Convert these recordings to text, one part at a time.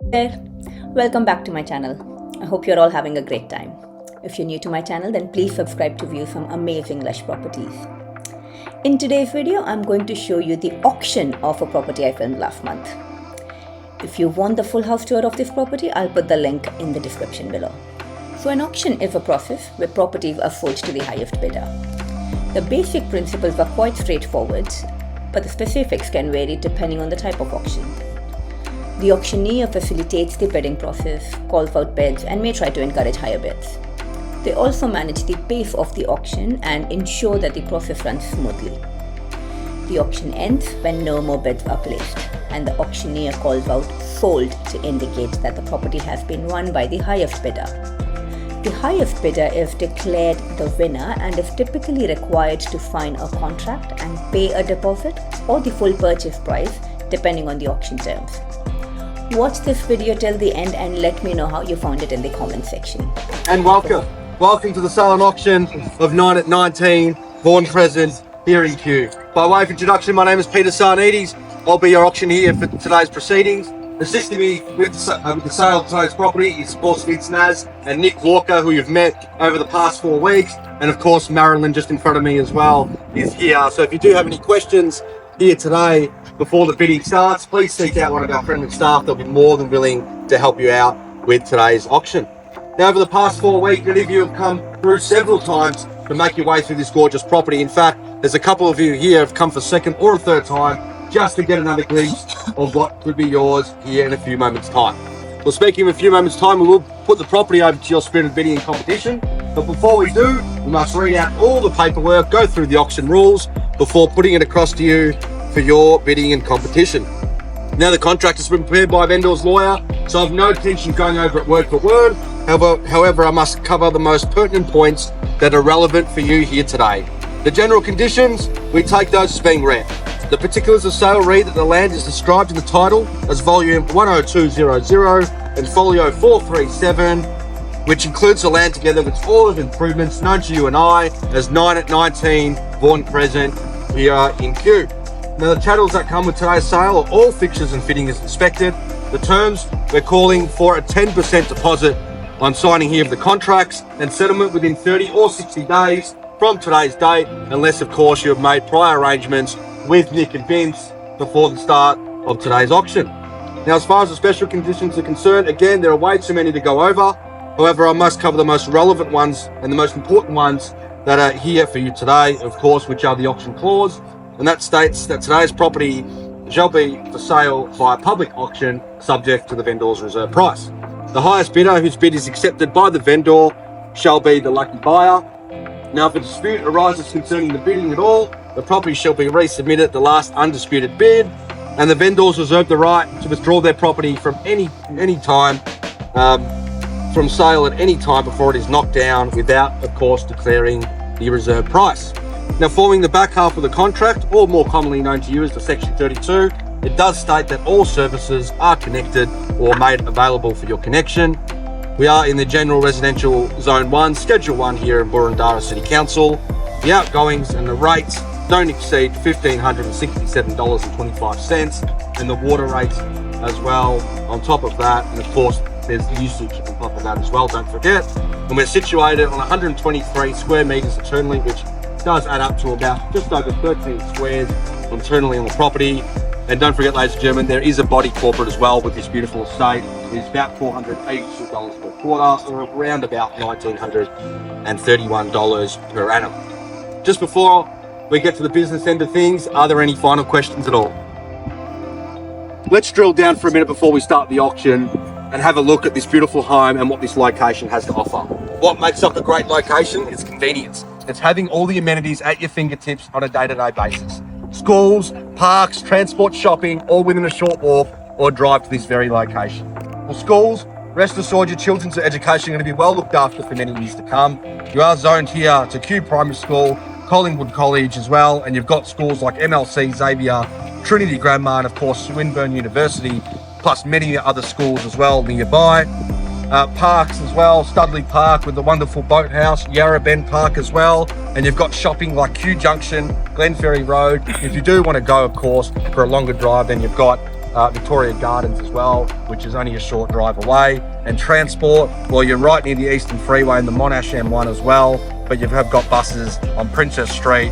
There, welcome back to my channel. I hope you're all having a great time. If you're new to my channel, then please subscribe to view some amazing lush properties. In today's video, I'm going to show you the auction of a property I filmed last month. If you want the full house tour of this property, I'll put the link in the description below. So an auction is a process where properties are sold to the highest bidder. The basic principles are quite straightforward, but the specifics can vary depending on the type of auction. The auctioneer facilitates the bidding process, calls out bids, and may try to encourage higher bids. They also manage the pace of the auction and ensure that the process runs smoothly. The auction ends when no more bids are placed, and the auctioneer calls out sold to indicate that the property has been won by the highest bidder. The highest bidder is declared the winner and is typically required to sign a contract and pay a deposit or the full purchase price depending on the auction terms. Watch this video till the end and let me know how you found it in the comment section. And welcome to the sale and auction of 9 at 19 Vaughan Crescent here in Kew. By way of introduction, my name is Peter Sarnides. I'll be your auctioneer for today's proceedings. Assisting me with the sale of today's property is of course Vince Naz and Nick Walker, who you've met over the past 4 weeks, and of course Marilyn just in front of me as well is here. So if you do have any questions here today before the bidding starts, please seek out one of our friendly staff. They'll be more than willing to help you out with today's auction. Now, over the past 4 weeks, many of you have come through several times to make your way through this gorgeous property. In fact, there's a couple of you here have come for second or a third time just to get another glimpse of what could be yours here in a few moments' time. Well, speaking of a few moments' time, we will put the property over to your spirited bidding and competition. But before we do, we must read out all the paperwork, go through the auction rules before putting it across to you for your bidding and competition. Now, the contract has been prepared by a vendor's lawyer, so I've no intention of going over it word for word. However, I must cover the most pertinent points that are relevant for you here today. The general conditions, we take those as being read. The particulars of sale read that the land is described in the title as volume 10200 and folio 437, which includes the land together with all of improvements known to you and I as 9 at 19 Vaughan Crescent here in Kew. Now, the chattels that come with today's sale are all fixtures and fittings inspected. The terms, we're calling for a 10% deposit on signing here of the contracts and settlement within 30 or 60 days from today's date, unless of course you have made prior arrangements with Nick and Vince before the start of today's auction. Now, as far as the special conditions are concerned, again, there are way too many to go over. However, I must cover the most relevant ones and the most important ones that are here for you today, of course, which are the auction clause. And that states that today's property shall be for sale by public auction subject to the vendor's reserve price. The highest bidder whose bid is accepted by the vendor shall be the lucky buyer. Now, if a dispute arises concerning the bidding at all, the property shall be resubmitted at the last undisputed bid, and the vendors reserve the right to withdraw their property from any time from sale at any time before it is knocked down without, of course, declaring the reserve price. Now, forming the back half of the contract, or more commonly known to you as the Section 32, it does state that all services are connected or made available for your connection. We are in the General Residential Zone 1, Schedule 1 here in Boroondara City Council. The outgoings and the rates don't exceed $1,567.25, and the water rates as well on top of that. And of course, there's usage on top of that as well, don't forget. And we're situated on 123 square meters internally, which does add up to about just over 13 squares internally on the property. And don't forget, ladies and gentlemen, there is a body corporate as well with this beautiful estate. It's about $482 per quarter, or around about $1,931 per annum. Just before we get to the business end of things, are there any final questions at all? Let's drill down for a minute before we start the auction and have a look at this beautiful home and what this location has to offer. What makes up a great location is convenience. It's having all the amenities at your fingertips on a day-to-day basis. Schools, parks, transport, shopping, all within a short walk or drive to this very location. For schools, rest assured your children's education are going to be well looked after for many years to come. You are zoned here to Kew Primary School, Collingwood College as well, and you've got schools like MLC, Xavier, Trinity Grammar, and of course Swinburne University, plus many other schools as well nearby. Parks as well, Studley Park with the wonderful boathouse, Yarra Bend Park as well, and you've got shopping like Kew Junction, Glenferrie Road. If you do want to go, of course, for a longer drive, then you've got Victoria Gardens as well, which is only a short drive away. And transport, well, you're right near the Eastern Freeway and the Monash M1 as well, but you have got buses on Princess Street,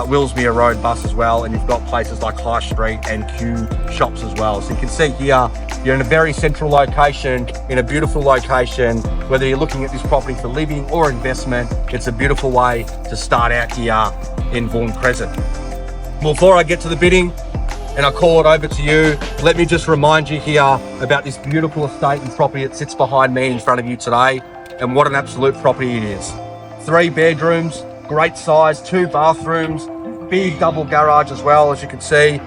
Willsmere Road bus as well, and you've got places like High Street and Q shops as well. So you can see here, you're in a very central location, in a beautiful location. Whether you're looking at this property for living or investment, it's a beautiful way to start out here in Vaughan Crescent. Before I get to the bidding and I call it over to you, let me just remind you here about this beautiful estate and property that sits behind me in front of you today, and what an absolute property it is. 3 bedrooms, great size, 2 bathrooms, big double garage as well, as you can see.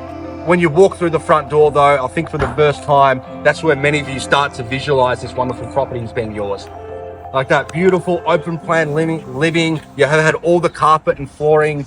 When you walk through the front door though, I think for the first time, that's where many of you start to visualize this wonderful property as being yours. Like that beautiful open plan living. You have had all the carpet and flooring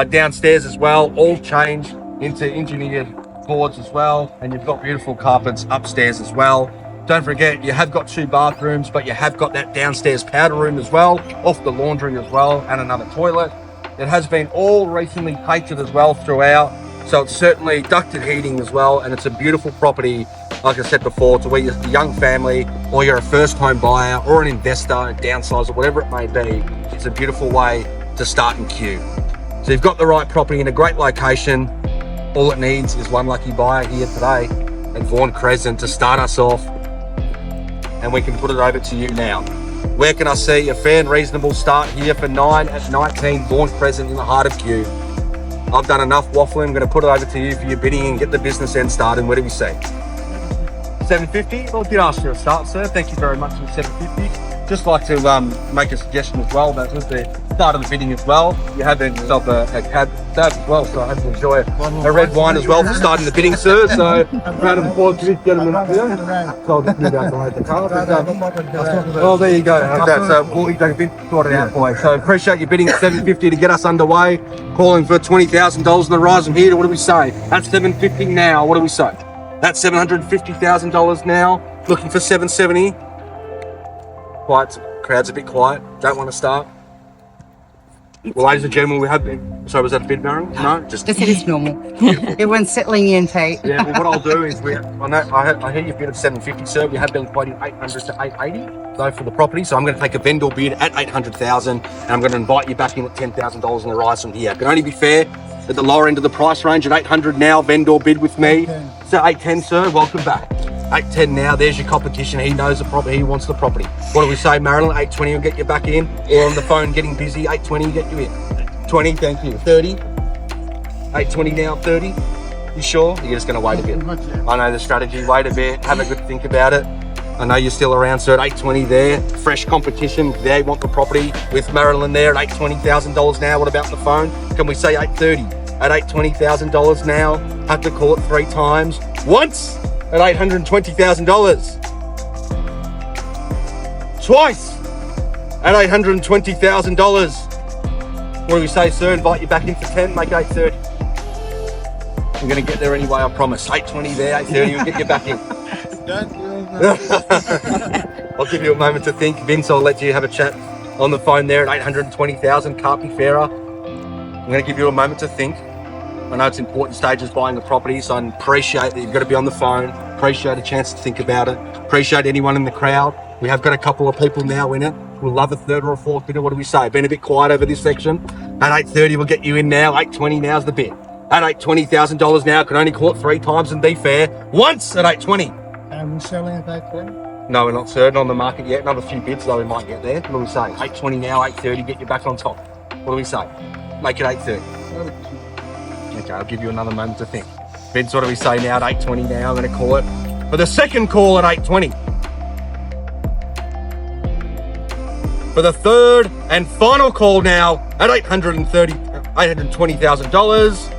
downstairs as well, all changed into engineered boards as well, and you've got beautiful carpets upstairs as well. Don't forget, you have got 2 bathrooms, but you have got that downstairs powder room as well, off the laundry as well, and another toilet. It has been all recently painted as well throughout, so it's certainly ducted heating as well, and it's a beautiful property, like I said before, to where you're a young family, or you're a first home buyer, or an investor, a downsizer, whatever it may be. It's a beautiful way to start in Kew. So you've got the right property in a great location. All it needs is one lucky buyer here today at Vaughan Crescent to start us off, and we can put it over to you now. Where can I see a fair and reasonable start here for 9 at 19 Vaughan Crescent in the heart of Kew? I've done enough waffling. I'm going to put it over to you for your bidding and get the business end started. Where do we see? 750? Well, did ask for a start, sir. Thank you very much for 750. Just like to make a suggestion as well, that with the start of the bidding as well, you have yourself a cab as well, so I hope you enjoy a red wine as well for starting the bidding, sir. So, round of applause to this gentleman up here. So I'll just move out the car. Oh, there you go. How's that? So we'll take a bit sorted out for you. So appreciate you bidding at 750 to get us underway. Calling for $20,000 in the rise from here to, what do we say? That's 750 now. What do we say? That's $750,000 now. Looking for 770. Quiet, crowd's a bit quiet. Don't want to start. Well, ladies and gentlemen, we have been. Sorry, was that a bid, Baron? No, Just it's normal. Everyone's settling in, Tate. Yeah. Well, what I'll do is I hear you've bid at 750, sir. We have been quoting 800 to 880 though for the property. So I'm going to take a vendor bid at 800,000, and I'm going to invite you back in at $10,000 in the rise from here. It can only be fair at the lower end of the price range at 800 now. Vendor bid with me. So 810, sir. Welcome back. 810 now, there's your competition. He knows the property, he wants the property. What do we say, Marilyn? 820 will get you back in, or on the phone getting busy, 820 will get you in. 20, thank you. 30. 820 now, 30. You sure? You're just going to wait a bit. I know the strategy, wait a bit, have a good think about it. I know you're still around, sir, at 820 there. Fresh competition, they want the property with Marilyn there at $820,000 now. What about the phone? Can we say 830? At $820,000 now, have to call it 3 times. Once! At $820,000. Twice at $820,000. What do we say, sir? Invite you back in for 10, make 830. We're going to get there anyway, I promise. 820 there, 830, we'll get you back in. I'll give you a moment to think. Vince, I'll let you have a chat on the phone there at 820,000, can't be fairer. I'm going to give you a moment to think. I know it's important stages buying a property, so I appreciate that you've got to be on the phone. Appreciate a chance to think about it. Appreciate anyone in the crowd. We have got a couple of people now in it. We'll love a third or a fourth bidder. What do we say? Been a bit quiet over this section. At 830, we'll get you in now. 820 now's the bid. At $820,000 now, can only call it 3 times and be fair. Once at 820. And we're selling at 820? No, we're not certain on the market yet. Another few bids, though we might get there. What do we say? 820 now, 830, get you back on top. What do we say? Make it 830. Okay, I'll give you another moment to think. Bids, what do we say now at 820 now? I'm going to call it for the second call at 820. For the third and final call now at $820,000.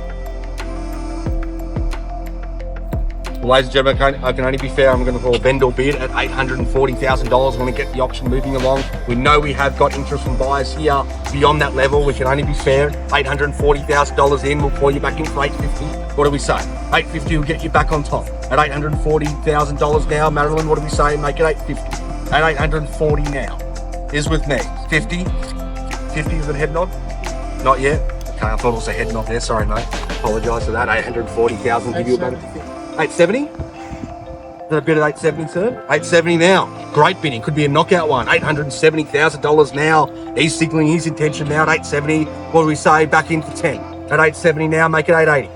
Ladies and gentlemen, I can only be fair. I'm going to call a vendor bid at $840,000. I'm going to get the auction moving along. We know we have got interest from buyers here beyond that level. We can only be fair. $840,000 in. We'll call you back in for $850. What do we say? $850 will get you back on top. At $840,000 now, Marilyn, what do we say? Make it $850. At $840 now. Is with me. 50? 50 is a head nod? Not yet? Okay, I thought it was a head nod there. Sorry, mate. Apologise for that. $840,000. Give you about 870? Is that a bid at 870, sir? 870 now. Great bidding. Could be a knockout one. $870,000 now. He's signaling his intention now at 870. What do we say? Back in for 10. At 870 now, make it 880.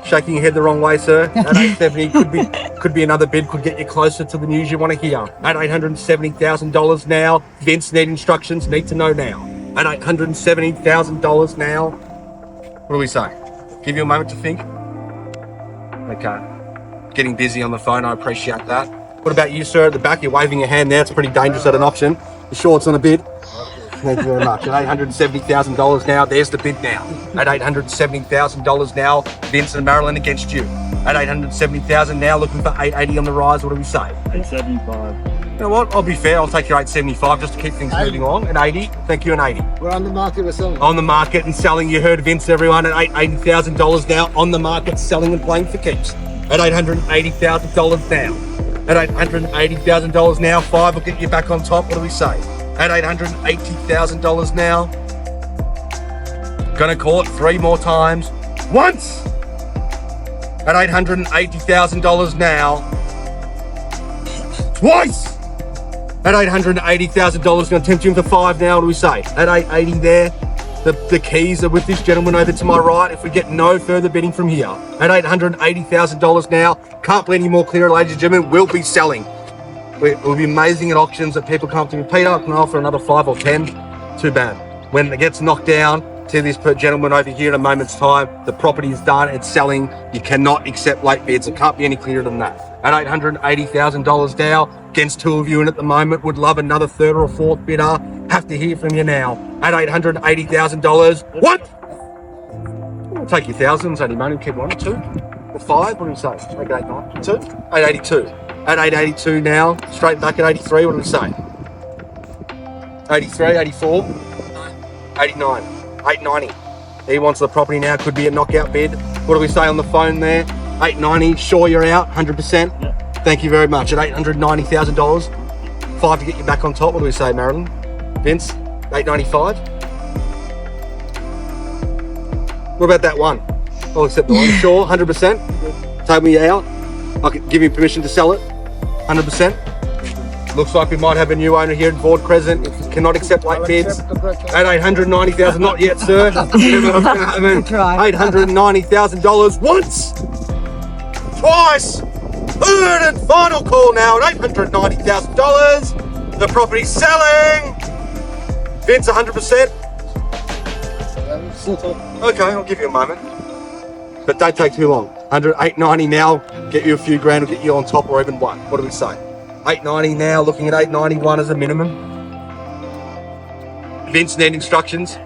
Shaking your head the wrong way, sir. At 870 could be another bid, could get you closer to the news you want to hear. At $870,000 now. Vince, need instructions, need to know now. At $870,000 now. What do we say? Give you a moment to think. Okay. Getting busy on the phone, I appreciate that. What about you, sir, at the back? You're waving your hand there. It's pretty dangerous at an auction. You sure it's on a bid? Thank you very much. At $870,000 now, there's the bid now. At $870,000 now, Vince and Marilyn against you. At $870,000 now, looking for 880 on the rise. What do we say? 875. You know what? I'll be fair. I'll take your 875 just to keep things moving along. At 80, thank you, an 80. We're on the market, we're selling. On the market and selling. You heard Vince, everyone. At $880,000 now, on the market, selling and playing for keeps. At $880,000 now. At $880,000 now, 5 will get you back on top. What do we say? At $880,000 now. Gonna call it 3 more times. Once! At $880,000 now. Twice! At $880,000, gonna tempt you in for 5 now. What do we say? At $880 there. The keys are with this gentleman over to my right. If we get no further bidding from here. At $880,000 now. Can't be any more clear, ladies and gentlemen. We'll be selling. We'll be amazing at auctions that people come up to me. Peter, I can offer another 5 or 10. Too bad. When it gets knocked down to this gentleman over here in a moment's time, the property is done, it's selling. You cannot accept late bids. It can't be any clearer than that. At $880,000 now, against 2 of you in at the moment, would love another 3rd or 4th bidder. Have to hear from you now. At $880,000. What? I'll take your thousands, only money, keep on. 2 or 5, what do we say? Make it 890. 2? 882. At 882 now, straight back at 83, what do we say? 83, 84, 89, 890. He wants the property now, could be a knockout bid. What do we say on the phone there? 890, sure you're out, 100%? Yeah. Thank you very much. At $890,000, 5 to get you back on top. What do we say, Marilyn? Vince, 895? What about that one? I'll accept the one. Sure, 100%? Take me out. I can give you permission to sell it. 100%. Looks like we might have a new owner here at Vaughn Crescent. Cannot accept late bids. At $890,000, not yet, sir. $890,000 once, twice, 3rd and final call now at $890,000. The property's selling. Vince, 100%. Okay, I'll give you a moment. But don't take too long. 890 now, get you a few grand, will get you on top or even 1. What do we say? 890 now, looking at 891 as a minimum. Vince, need instructions.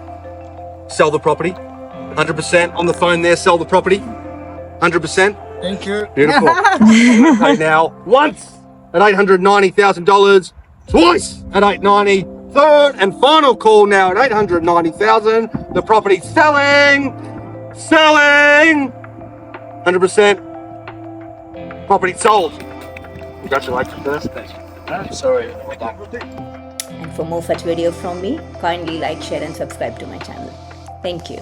Sell the property. 100% on the phone there, sell the property. 100%. Thank you. Beautiful. Okay, now, once at $890,000, twice at 890, 3rd and final call now at $890,000. The property's selling. 100%. Property sold. Congratulations, first. Sorry. And for more such videos from me, kindly like, share and subscribe to my channel. Thank you.